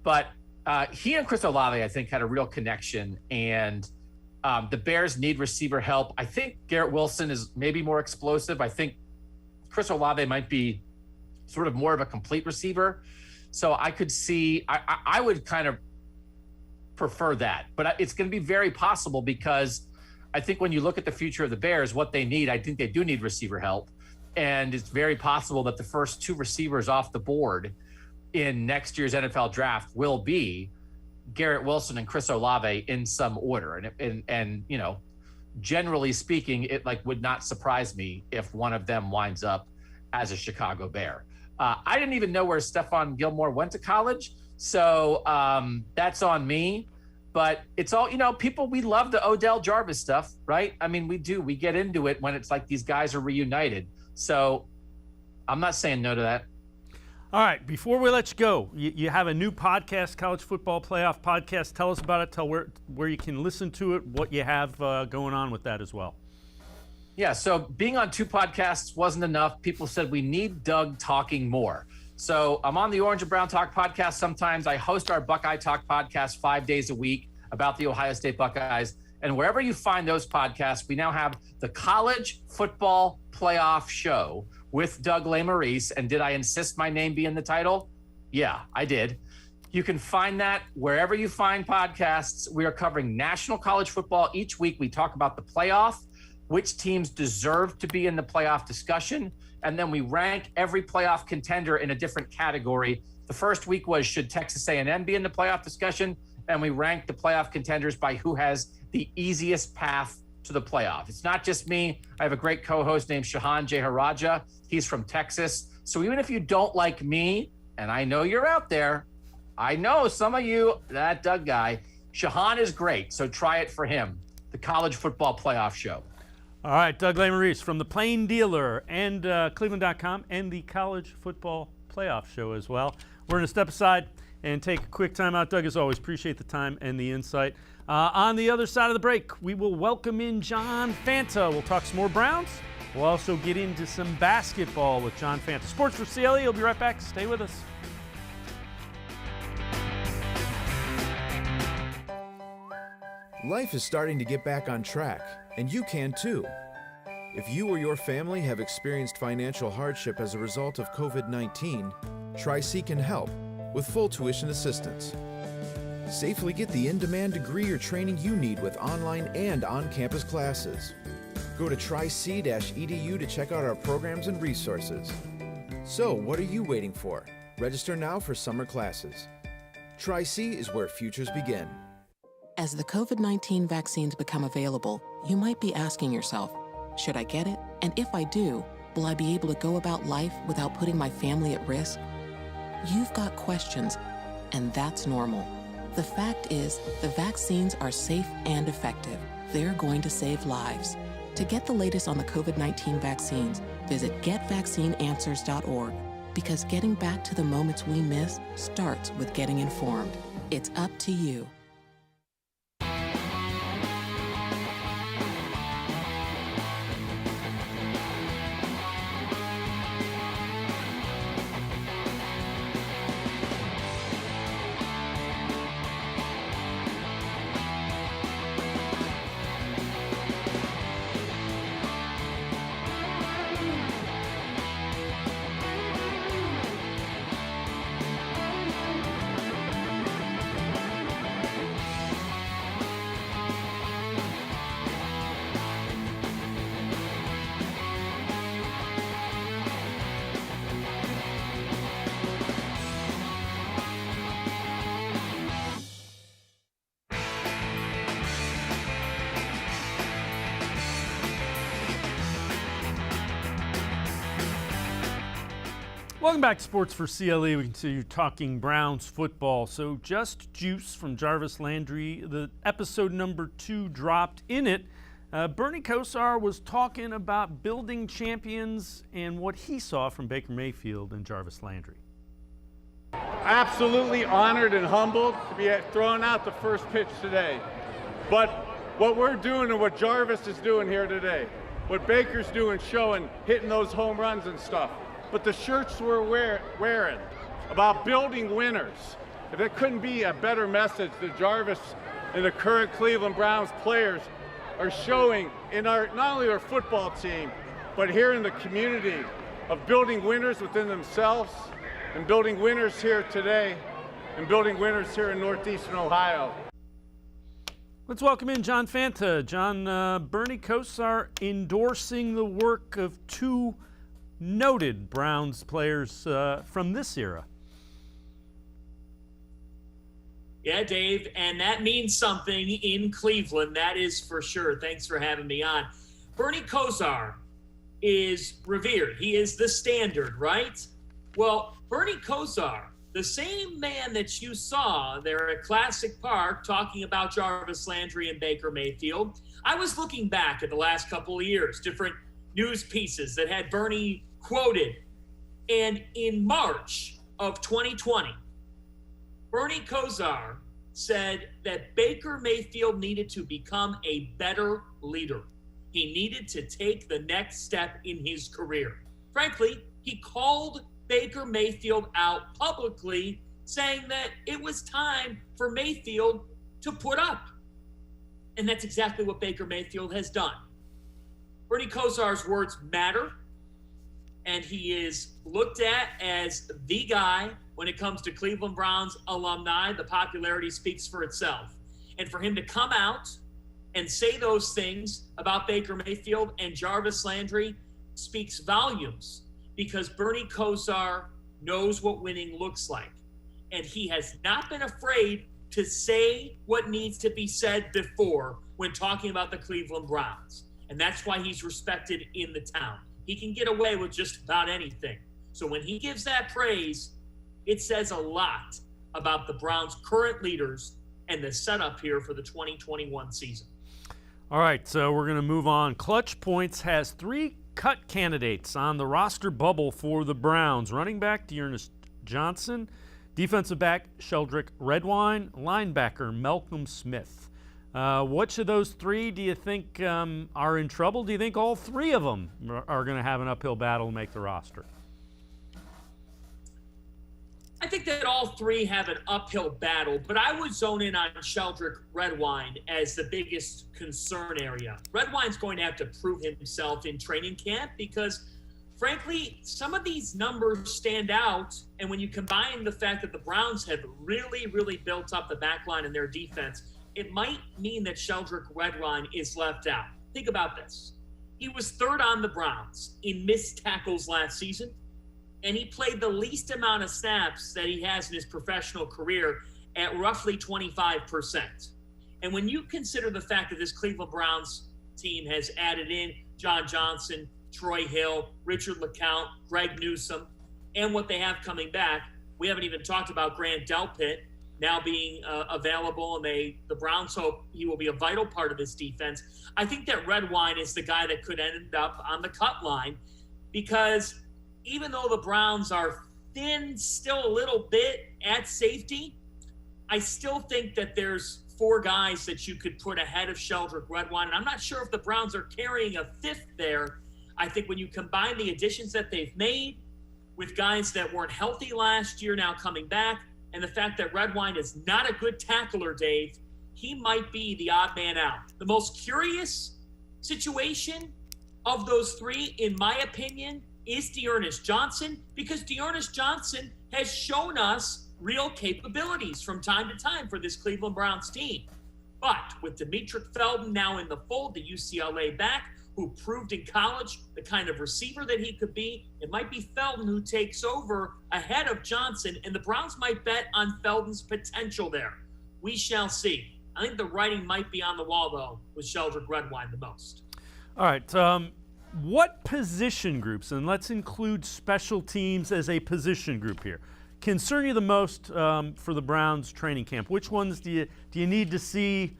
But he and Chris Olave, I think, had a real connection, and the Bears need receiver help. I think Garrett Wilson is maybe more explosive. I think Chris Olave might be sort of more of a complete receiver. So I could see, I would kind of prefer that. But it's going to be very possible, because I think when you look at the future of the Bears, what they need, I think they do need receiver help. And it's very possible that the first 2 receivers off the board in next year's NFL draft will be Garrett Wilson and Chris Olave in some order. And generally speaking, it would not surprise me if one of them winds up as a Chicago Bear. I didn't even know where Stephon Gilmore went to college, so that's on me. But it's all, people, we love the Odell Jarvis stuff, right? I mean, we do. We get into it when it's like these guys are reunited. So I'm not saying no to that. All right, before we let you go, you have a new podcast, College Football Playoff Podcast. Tell us about it. Tell where you can listen to it, what you have going on with that as well. Yeah, so being on 2 podcasts wasn't enough. People said we need Doug talking more. So I'm on the Orange and Brown Talk podcast sometimes. I host our Buckeye Talk podcast 5 days a week about the Ohio State Buckeyes. And wherever you find those podcasts, we now have the College Football Playoff Show with Doug Lesmerises. And did I insist my name be in the title? Yeah, I did. You can find that wherever you find podcasts. We are covering national college football each week. We talk about the playoff, which teams deserve to be in the playoff discussion. And then we rank every playoff contender in a different category. The first week was, should Texas A&M be in the playoff discussion? And we rank the playoff contenders by who has the easiest path to the playoff. It's not just me. I have a great co-host named Shahan Jeharaja. He's from Texas. So even if you don't like me, and I know you're out there, I know some of you, that Doug guy, Shahan is great. So try it for him. The College Football Playoff Show. All right, Doug Lesmerises from the Plain Dealer and cleveland.com and the College Football Playoff Show as well. We're going to step aside and take a quick time out. Doug, as always, appreciate the time and the insight. On the other side of the break, we will welcome in John Fanta. We'll talk some more Browns. We'll also get into some basketball with John Fanta. Sports4CLE, we'll be right back. Stay with us. Life is starting to get back on track, and you can too. If you or your family have experienced financial hardship as a result of COVID-19, Tri-C can help with full tuition assistance. Safely get the in-demand degree or training you need with online and on-campus classes. Go to tric-edu to check out our programs and resources. So, what are you waiting for? Register now for summer classes. Tri-C is where futures begin. As the COVID-19 vaccines become available, you might be asking yourself, should I get it? And if I do, will I be able to go about life without putting my family at risk? You've got questions, and that's normal. The fact is, the vaccines are safe and effective. They're going to save lives. To get the latest on the COVID-19 vaccines, visit getvaccineanswers.org, because getting back to the moments we miss starts with getting informed. It's up to you. Welcome back to Sports4CLE. We continue talking Browns football. So Just Juice from Jarvis Landry, the episode number 2 dropped. In it, Bernie Kosar was talking about building champions and what he saw from Baker Mayfield and Jarvis Landry. Absolutely honored and humbled to be throwing out the first pitch today. But what we're doing and what Jarvis is doing here today, what Baker's doing, showing, hitting those home runs and stuff, but the shirts we're wearing about building winners, if it couldn't be a better message that Jarvis and the current Cleveland Browns players are showing in not only our football team, but here in the community, of building winners within themselves and building winners here today and building winners here in Northeastern Ohio. Let's welcome in John Fanta. John, Bernie Kosar endorsing the work of 2 noted Browns players from this era. Yeah, Dave, and that means something in Cleveland, that is for sure. Thanks for having me on. Bernie Kosar is revered. He is the standard, right? Well, Bernie Kosar, the same man that you saw there at Classic Park talking about Jarvis Landry and Baker Mayfield, I was looking back at the last couple of years, different news pieces that had Bernie quoted. And in March of 2020, Bernie Kosar said that Baker Mayfield needed to become a better leader. He needed to take the next step in his career. Frankly, he called Baker Mayfield out publicly, saying that it was time for Mayfield to put up. And that's exactly what Baker Mayfield has done. Bernie Kosar's words matter, and he is looked at as the guy when it comes to Cleveland Browns alumni. The popularity speaks for itself. And for him to come out and say those things about Baker Mayfield and Jarvis Landry speaks volumes, because Bernie Kosar knows what winning looks like. And he has not been afraid to say what needs to be said before when talking about the Cleveland Browns. And that's why he's respected in the town. He can get away with just about anything. So when he gives that praise, it says a lot about the Browns' current leaders and the setup here for the 2021 season. All right, so we're going to move on. Clutch Points has 3 cut candidates on the roster bubble for the Browns. Running back Dearness Johnson, defensive back Sheldrick Redwine, linebacker Malcolm Smith. Which of those 3 do you think are in trouble? Do you think all 3 of them are going to have an uphill battle to make the roster? I think that all 3 have an uphill battle, but I would zone in on Sheldrick Redwine as the biggest concern area. Redwine's going to have to prove himself in training camp because, frankly, some of these numbers stand out, and when you combine the fact that the Browns have really, really built up the back line in their defense, it might mean that Sheldrick Redwine is left out. Think about this. He was 3rd on the Browns in missed tackles last season, and he played the least amount of snaps that he has in his professional career at roughly 25%. And when you consider the fact that this Cleveland Browns team has added in John Johnson, Troy Hill, Richard LeCount, Greg Newsome, and what they have coming back, we haven't even talked about Grant Delpit now being available, and the Browns hope he will be a vital part of this defense. I think that Redwine is the guy that could end up on the cut line, because even though the Browns are thin still a little bit at safety, I still think that there's 4 guys that you could put ahead of Sheldrick Redwine. And I'm not sure if the Browns are carrying a 5th there. I think when you combine the additions that they've made with guys that weren't healthy last year now coming back, and the fact that Redwine is not a good tackler, Dave, he might be the odd man out. The most curious situation of those 3, in my opinion, is Dearness Johnson, because Dearness Johnson has shown us real capabilities from time to time for this Cleveland Browns team. But with Demetric Felton now in the fold, the UCLA back, who proved in college the kind of receiver that he could be, it might be Felton who takes over ahead of Johnson, and the Browns might bet on Felton's potential there. We shall see. I think the writing might be on the wall, though, with Sheldrick Redwine the most. All right, what position groups, and let's include special teams as a position group here, concern you the most for the Browns training camp? Which ones do you need to see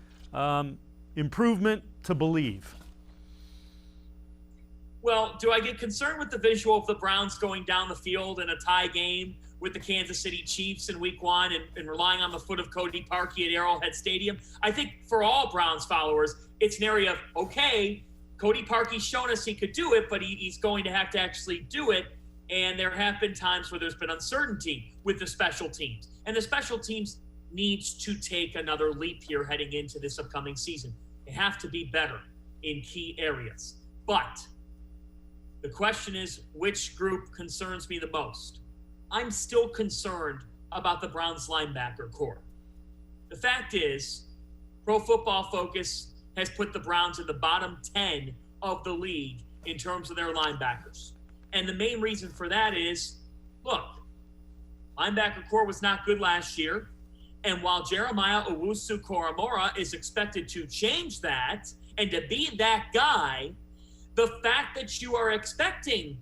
improvement to believe? Well, do I get concerned with the visual of the Browns going down the field in a tie game with the Kansas City Chiefs in Week 1 and relying on the foot of Cody Parkey at Arrowhead Stadium? I think for all Browns followers, it's an area of, okay, Cody Parkey's shown us he could do it, but he's going to have to actually do it. And there have been times where there's been uncertainty with the special teams. And the special teams needs to take another leap here heading into this upcoming season. They have to be better in key areas. But the question is, which group concerns me the most? I'm still concerned about the Browns linebacker core. The fact is, Pro Football Focus has put the Browns in the bottom 10 of the league in terms of their linebackers. And the main reason for that is, look, linebacker core was not good last year. And while Jeremiah Owusu-Koramoah is expected to change that and to be that guy, the fact that you are expecting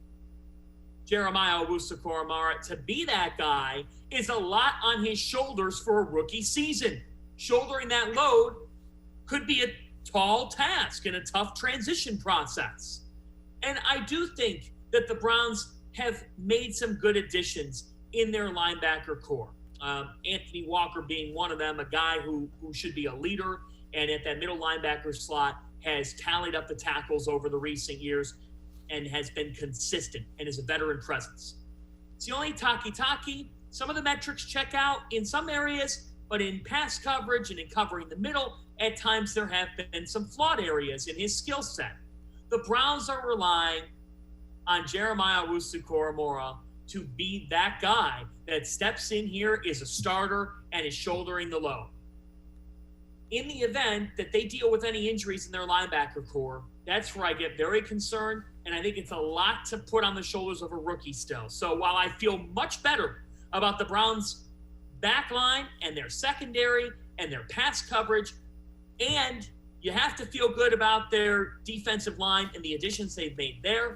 Jeremiah Owusu-Koramoah to be that guy is a lot on his shoulders for a rookie season. Shouldering that load could be a tall task in a tough transition process. And I do think that the Browns have made some good additions in their linebacker core. Anthony Walker being one of them, a guy who should be a leader, and at that middle linebacker slot has tallied up the tackles over the recent years and has been consistent and is a veteran presence. It's the only talkie. Some of the metrics check out in some areas, but in pass coverage and in covering the middle, at times there have been some flawed areas in his skill set. The Browns are relying on Jeremiah Owusu-Koramoah to be that guy that steps in here, is a starter, and is shouldering the load. In the event that they deal with any injuries in their linebacker core, that's where I get very concerned, and I think it's a lot to put on the shoulders of a rookie still. So while I feel much better about the Browns' back line and their secondary and their pass coverage, and you have to feel good about their defensive line and the additions they've made there,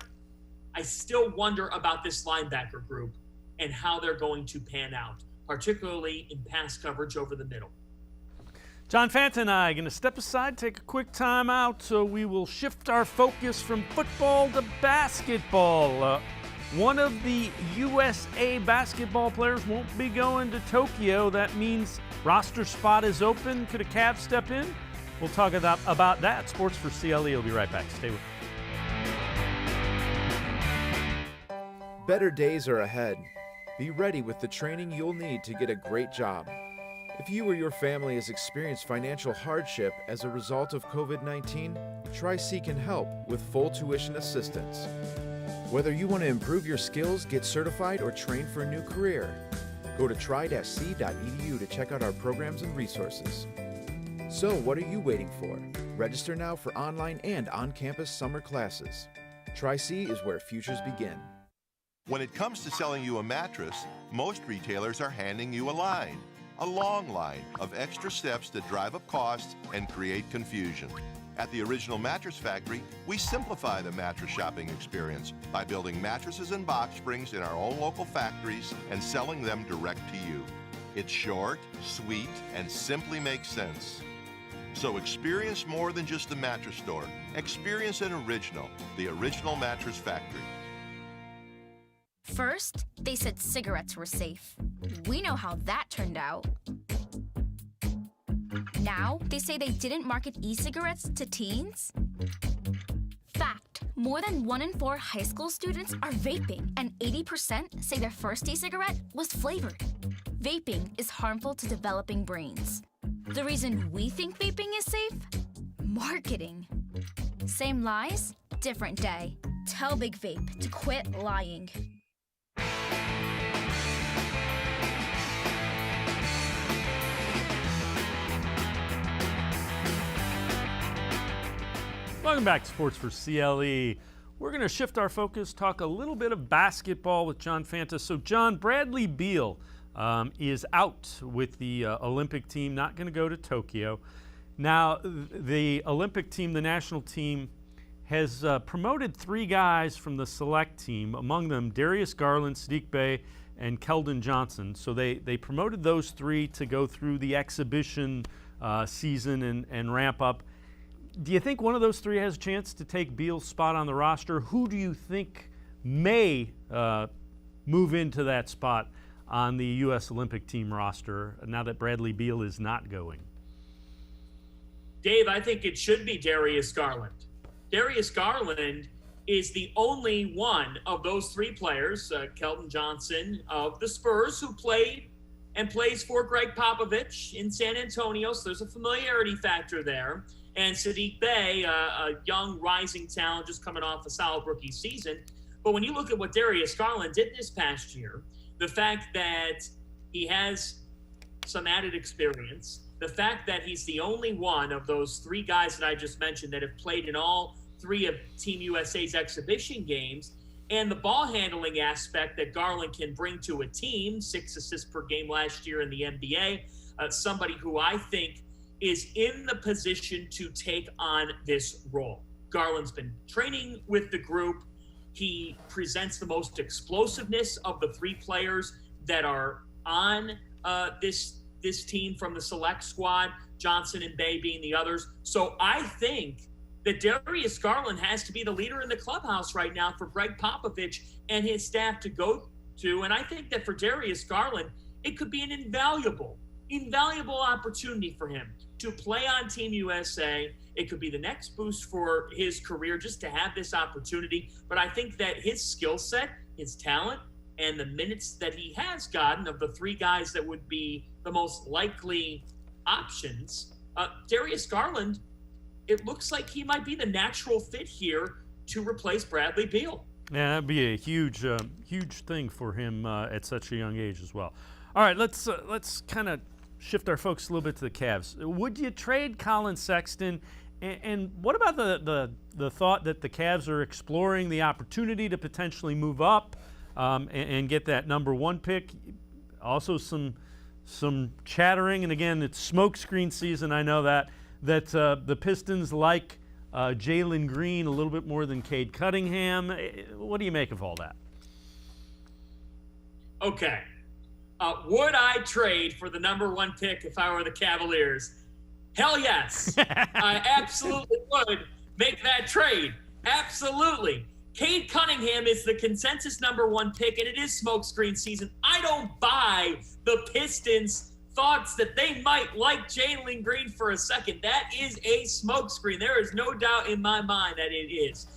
I still wonder about this linebacker group and how they're going to pan out, particularly in pass coverage over the middle. John Fanta and I are going to step aside, take a quick time out, so we will shift our focus from football to basketball. One of the USA basketball players won't be going to Tokyo. That means roster spot is open. Could a Cavs step in? We'll talk about that. Sports for CLE. We'll be right back. Stay with us. Better days are ahead. Be ready with the training you'll need to get a great job. If you or your family has experienced financial hardship as a result of COVID-19, Tri-C can help with full tuition assistance. Whether you want to improve your skills, get certified, or train for a new career, go to tri-c.edu to check out our programs and resources. So what are you waiting for? Register now for online and on-campus summer classes. Tri-C is where futures begin. When it comes to selling you a mattress, most retailers are handing you a long line of extra steps that drive up costs and create confusion. At the Original Mattress Factory, we simplify the mattress shopping experience by building mattresses and box springs in our own local factories and selling them direct to you. It's short, sweet, and simply makes sense. So experience more than just a mattress store. Experience an original, the Original Mattress Factory. First, they said cigarettes were safe. We know how that turned out. Now, they say they didn't market e-cigarettes to teens. Fact, more than 1 in 4 high school students are vaping, and 80% say their first e-cigarette was flavored. Vaping is harmful to developing brains. The reason we think vaping is safe? Marketing. Same lies, different day. Tell Big Vape to quit lying. Welcome back to Sports for CLE. We're going to shift our focus, talk a little bit of basketball with John Fanta. So, John, Bradley Beal is out with the Olympic team, not going to go to Tokyo. Now, the Olympic team, the national team, has promoted 3 guys from the select team, among them Darius Garland, Sadiq Bey, and Keldon Johnson. So they promoted those 3 to go through the exhibition season and ramp up. Do you think one of those 3 has a chance to take Beal's spot on the roster? Who do you think may move into that spot on the U.S. Olympic team roster now that Bradley Beal is not going? Dave, I think it should be Darius Garland. Darius Garland is the only one of those 3 players, Keldon Johnson of the Spurs, who played and plays for Greg Popovich in San Antonio, so there's a familiarity factor there. And Sadiq Bey, a young rising talent just coming off a solid rookie season. But when you look at what Darius Garland did this past year, the fact that he has some added experience, the fact that he's the only one of those 3 guys that I just mentioned that have played in all 3 of Team USA's exhibition games, and the ball handling aspect that Garland can bring to a team, 6 assists per game last year in the NBA, somebody who I think is in the position to take on this role. Garland's been training with the group. He presents the most explosiveness of the three players that are on this team from the select squad, Johnson and Bay being the others. So I think that Darius Garland has to be the leader in the clubhouse right now for Greg Popovich and his staff to go to. And I think that for Darius Garland, it could be an invaluable opportunity for him to play on Team USA. It could be the next boost for his career just to have this opportunity. But I think that his skill set, his talent, and the minutes that he has gotten of the three guys that would be the most likely options, Darius Garland, it looks like he might be the natural fit here to replace Bradley Beal. Yeah, that'd be a huge thing for him at such a young age as well. All right, let's kind of shift our focus a little bit to the Cavs. Would you trade Collin Sexton? And what about the thought that the Cavs are exploring the opportunity to potentially move up and get that number one pick? Also some chattering, and again, it's smokescreen season. I know that the Pistons like Jalen Green a little bit more than Cade Cunningham. What do you make of all that? Okay. Would I trade for the number one pick if I were the Cavaliers? Hell yes. I absolutely would make that trade. Absolutely. Cade Cunningham is the consensus number one pick, and it is smokescreen season. I don't buy the Pistons' thoughts that they might like Jalen Green for a second. That is a smokescreen. There is no doubt in my mind that it is.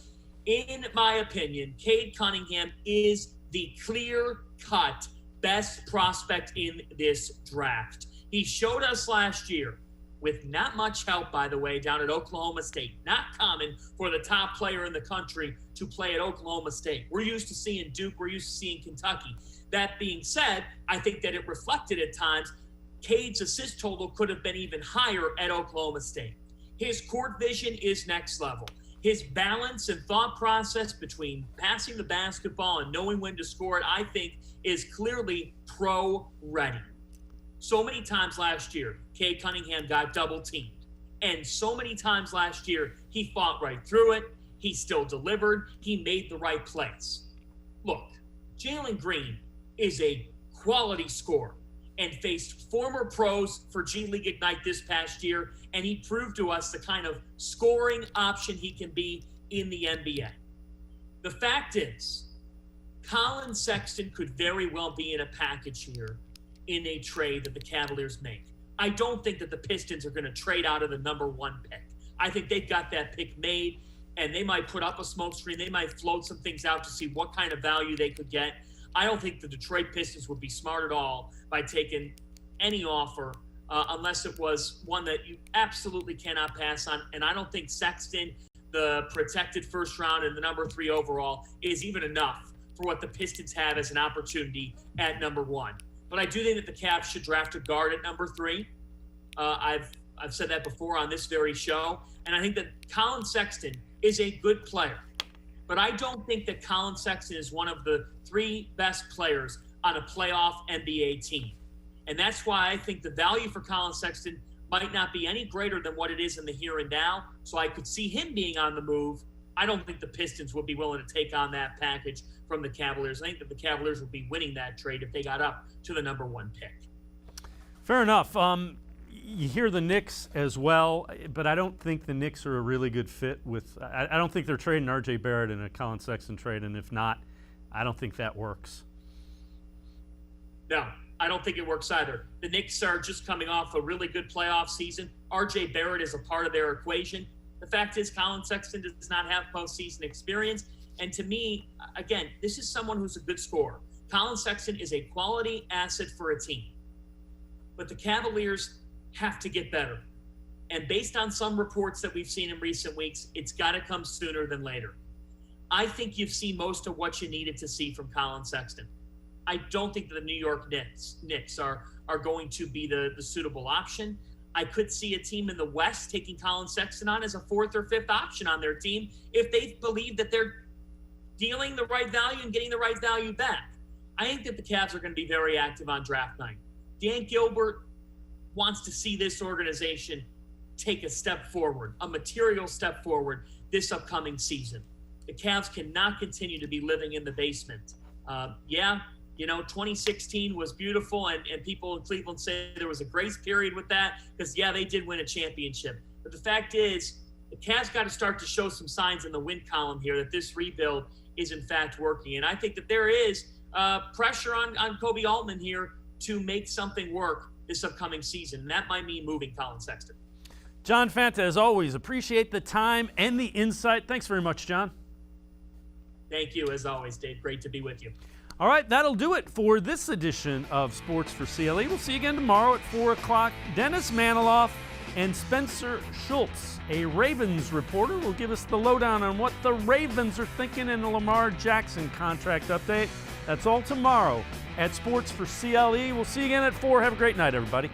In my opinion, Cade Cunningham is the clear-cut best prospect in this draft. He showed us last year, with not much help, by the way, down at Oklahoma State. Not common for the top player in the country to play at Oklahoma State. We're used to seeing Duke. We're used to seeing Kentucky. That being said, I think that it reflected at times Cade's assist total could have been even higher at Oklahoma State. His court vision is next level. His balance and thought process between passing the basketball and knowing when to score it, I think, is clearly pro-ready. So many times last year, Cade Cunningham got double-teamed. And so many times last year, he fought right through it. He still delivered. He made the right plays. Look, Jalen Green is a quality scorer and faced former pros for G League Ignite this past year, and he proved to us the kind of scoring option he can be in the NBA. The fact is, Collin Sexton could very well be in a package here in a trade that the Cavaliers make. I don't think that the Pistons are going to trade out of the number one pick. I think they've got that pick made, and they might put up a smokescreen. They might float some things out to see what kind of value they could get. I don't think the Detroit Pistons would be smart at all by taking any offer unless it was one that you absolutely cannot pass on. And I don't think Sexton, the protected first round and the number 3 overall, is even enough for what the Pistons have as an opportunity at number 1. But I do think that the Cavs should draft a guard at number 3. I've said that before on this very show. And I think that Collin Sexton is a good player. But I don't think that Collin Sexton is one of the 3 best players on a playoff NBA team. And that's why I think the value for Collin Sexton might not be any greater than what it is in the here and now. So I could see him being on the move. I don't think the Pistons would be willing to take on that package from the Cavaliers. I think that the Cavaliers would be winning that trade if they got up to the number 1 pick. Fair enough. You hear the Knicks as well, but I don't think the Knicks are a really good fit with – I don't think they're trading R.J. Barrett in a Collin Sexton trade, and if not, I don't think that works. No, I don't think it works either. The Knicks are just coming off a really good playoff season. R.J. Barrett is a part of their equation. The fact is Collin Sexton does not have postseason experience, and to me, again, this is someone who's a good scorer. Collin Sexton is a quality asset for a team. But the Cavaliers have to get better. And based on some reports that we've seen in recent weeks, it's got to come sooner than later. I think you've seen most of what you needed to see from Collin Sexton. I don't think that the New York Knicks are going to be the suitable option. I could see a team in the West taking Collin Sexton on as a 4th or 5th option on their team if they believe that they're dealing the right value and getting the right value back. I think that the Cavs are going to be very active on draft night. Dan Gilbert wants to see this organization take a step forward, a material step forward this upcoming season. The Cavs cannot continue to be living in the basement. 2016 was beautiful, and people in Cleveland say there was a grace period with that because, they did win a championship. But the fact is, the Cavs got to start to show some signs in the win column here that this rebuild is in fact working. And I think that there is pressure on Kobe Altman here to make something work this upcoming season. And that might mean moving Collin Sexton. John Fanta, as always, appreciate the time and the insight. Thanks very much, John. Thank you, as always, Dave. Great to be with you. All right, that'll do it for this edition of Sports for CLE. We'll see you again tomorrow at 4 o'clock. Dennis Maniloff and Spencer Schultz, a Ravens reporter, will give us the lowdown on what the Ravens are thinking in the Lamar Jackson contract update. That's all tomorrow at Sports for CLE. We'll see you again at 4. Have a great night, everybody.